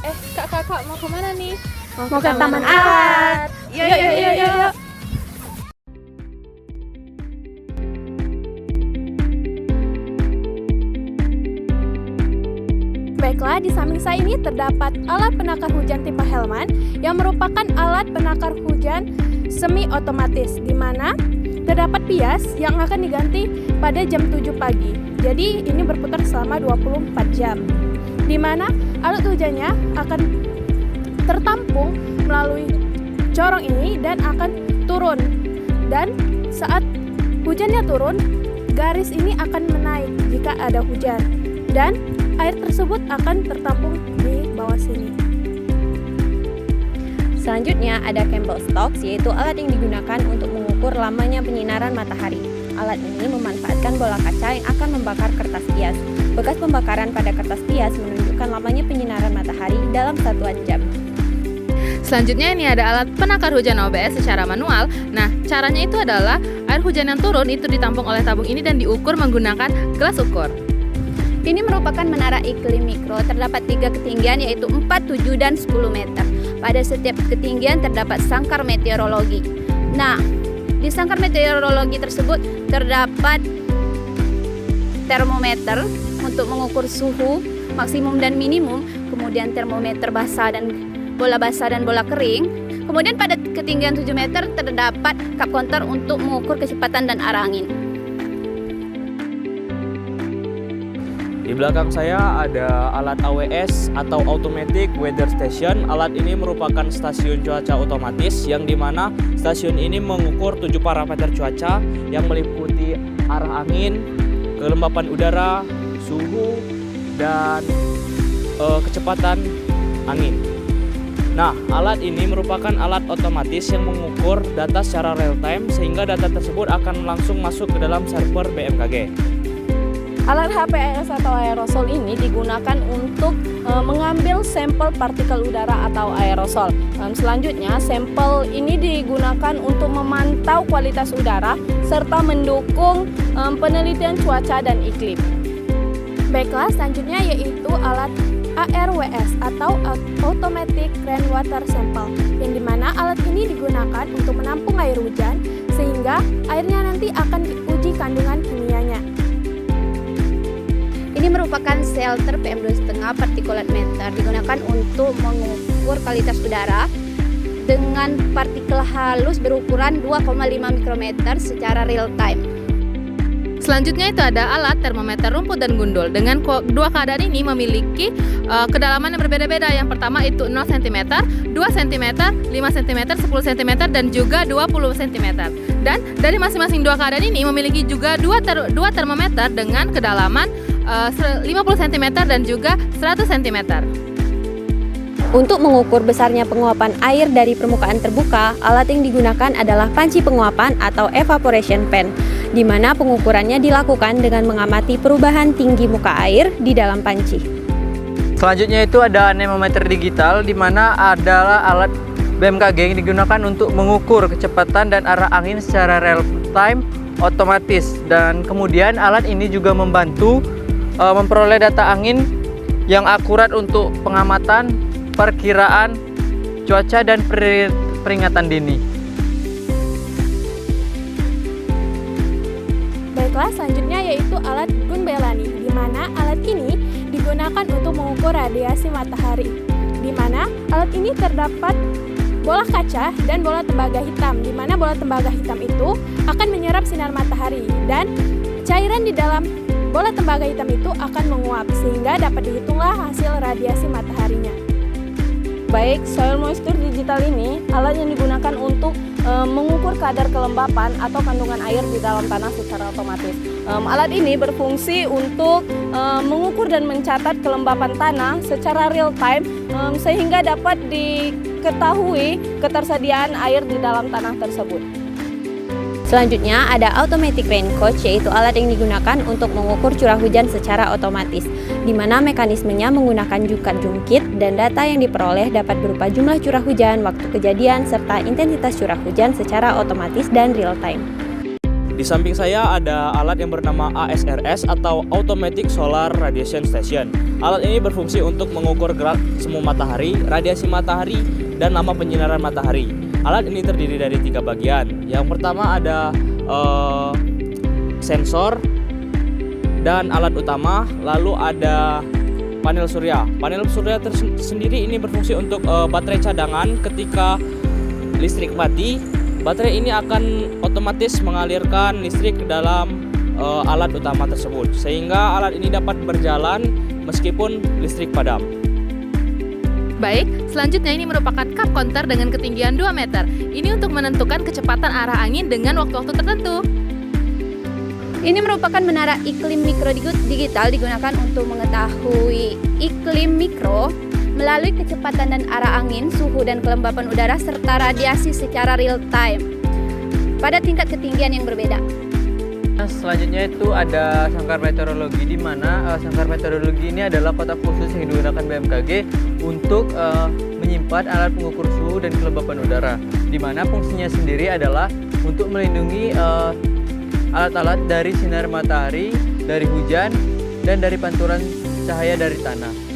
Kakak mau kemana nih? Mau ke Taman Alat. Yuk. Baiklah, di samping saya ini terdapat alat penakar hujan tipe Hellman yang merupakan alat penakar hujan semi otomatis, di mana terdapat bias yang akan diganti pada jam 7 pagi. Jadi ini berputar selama 24 jam. Di mana alat hujannya akan tertampung melalui corong ini dan akan turun. Dan saat hujannya turun, garis ini akan menaik jika ada hujan. Dan air tersebut akan tertampung di bawah sini. Selanjutnya ada Campbell Stokes, yaitu alat yang digunakan untuk mengukur lamanya penyinaran matahari. Alat ini memanfaatkan bola kaca yang akan membakar kertas bias. Bekas pembakaran pada kertas bias menunjukkan lamanya penyinaran matahari dalam satuan jam. Selanjutnya ini ada alat penakar hujan OBS secara manual. Nah, caranya itu adalah air hujan yang turun itu ditampung oleh tabung ini dan diukur menggunakan gelas ukur. Ini merupakan menara iklim mikro, terdapat 3 ketinggian yaitu 4, 7, dan 10 meter. Pada setiap ketinggian terdapat sangkar meteorologi. Nah, di sangkar meteorologi tersebut terdapat termometer untuk mengukur suhu maksimum dan minimum, kemudian termometer basah dan bola kering. Kemudian pada ketinggian 7 meter terdapat kap konter untuk mengukur kecepatan dan arah angin. Di belakang saya ada alat AWS atau Automatic Weather Station. Alat ini merupakan stasiun cuaca otomatis yang dimana stasiun ini mengukur 7 parameter cuaca yang meliputi arah angin, kelembapan udara, suhu, dan kecepatan angin. Nah, alat ini merupakan alat otomatis yang mengukur data secara real time sehingga data tersebut akan langsung masuk ke dalam server BMKG. Alat HPS atau aerosol ini digunakan untuk mengambil sampel partikel udara atau aerosol. Selanjutnya, sampel ini digunakan untuk memantau kualitas udara serta mendukung penelitian cuaca dan iklim. Baiklah, selanjutnya yaitu alat ARWS atau Automatic Rainwater Sample, yang dimana alat ini digunakan untuk menampung air hujan sehingga airnya nanti akan diuji kandungan kimianya. Ini merupakan shelter PM2,5 partikulat meter, digunakan untuk mengukur kualitas udara dengan partikel halus berukuran 2,5 mikrometer secara real time. Selanjutnya itu ada alat termometer rumput dan gundul. Dengan dua keadaan ini memiliki kedalaman yang berbeda-beda. Yang pertama itu 0 cm, 2 cm, 5 cm, 10 cm, dan juga 20 cm. Dan dari masing-masing dua keadaan ini memiliki juga dua termometer dengan kedalaman 50 cm dan juga 100 cm. Untuk mengukur besarnya penguapan air dari permukaan terbuka, alat yang digunakan adalah panci penguapan atau evaporation pan, di mana pengukurannya dilakukan dengan mengamati perubahan tinggi muka air di dalam panci. Selanjutnya itu ada anemometer digital, di mana adalah alat BMKG yang digunakan untuk mengukur kecepatan dan arah angin secara real time otomatis. Dan kemudian alat ini juga membantu memperoleh data angin yang akurat untuk pengamatan, perkiraan cuaca, dan peringatan dini. Baiklah, selanjutnya yaitu alat Gunbelani, di mana alat ini digunakan untuk mengukur radiasi matahari. Di mana alat ini terdapat bola kaca dan bola tembaga hitam, di mana bola tembaga hitam itu akan menyerap sinar matahari dan cairan di dalam bola tembaga hitam itu akan menguap sehingga dapat dihitunglah hasil radiasi mataharinya. Baik, soil moisture digital ini alat yang digunakan untuk mengukur kadar kelembapan atau kandungan air di dalam tanah secara otomatis. Alat ini berfungsi untuk mengukur dan mencatat kelembapan tanah secara real time sehingga dapat diketahui ketersediaan air di dalam tanah tersebut. Selanjutnya ada Automatic Rain Gauge, yaitu alat yang digunakan untuk mengukur curah hujan secara otomatis, di mana mekanismenya menggunakan jungkit dan data yang diperoleh dapat berupa jumlah curah hujan, waktu kejadian, serta intensitas curah hujan secara otomatis dan real time. Di samping saya ada alat yang bernama ASRS atau Automatic Solar Radiation Station. Alat ini berfungsi untuk mengukur gerak semu matahari, radiasi matahari, dan lama penyinaran matahari. Alat ini terdiri dari 3 bagian. Yang pertama ada sensor dan alat utama, lalu ada panel surya. Panel surya sendiri ini berfungsi untuk baterai cadangan. Ketika listrik mati, baterai ini akan otomatis mengalirkan listrik ke dalam alat utama tersebut, sehingga alat ini dapat berjalan meskipun listrik padam. Baik, selanjutnya ini merupakan cup counter dengan ketinggian 2 meter. Ini untuk menentukan kecepatan arah angin dengan waktu-waktu tertentu. Ini merupakan menara iklim mikro digital digunakan untuk mengetahui iklim mikro melalui kecepatan dan arah angin, suhu dan kelembapan udara serta radiasi secara real time pada tingkat ketinggian yang berbeda. Selanjutnya itu ada sangkar meteorologi, di mana sangkar meteorologi ini adalah kotak khusus yang digunakan BMKG untuk menyimpan alat pengukur suhu dan kelembapan udara, di mana fungsinya sendiri adalah untuk melindungi alat-alat dari sinar matahari, dari hujan, dan dari pantulan cahaya dari tanah.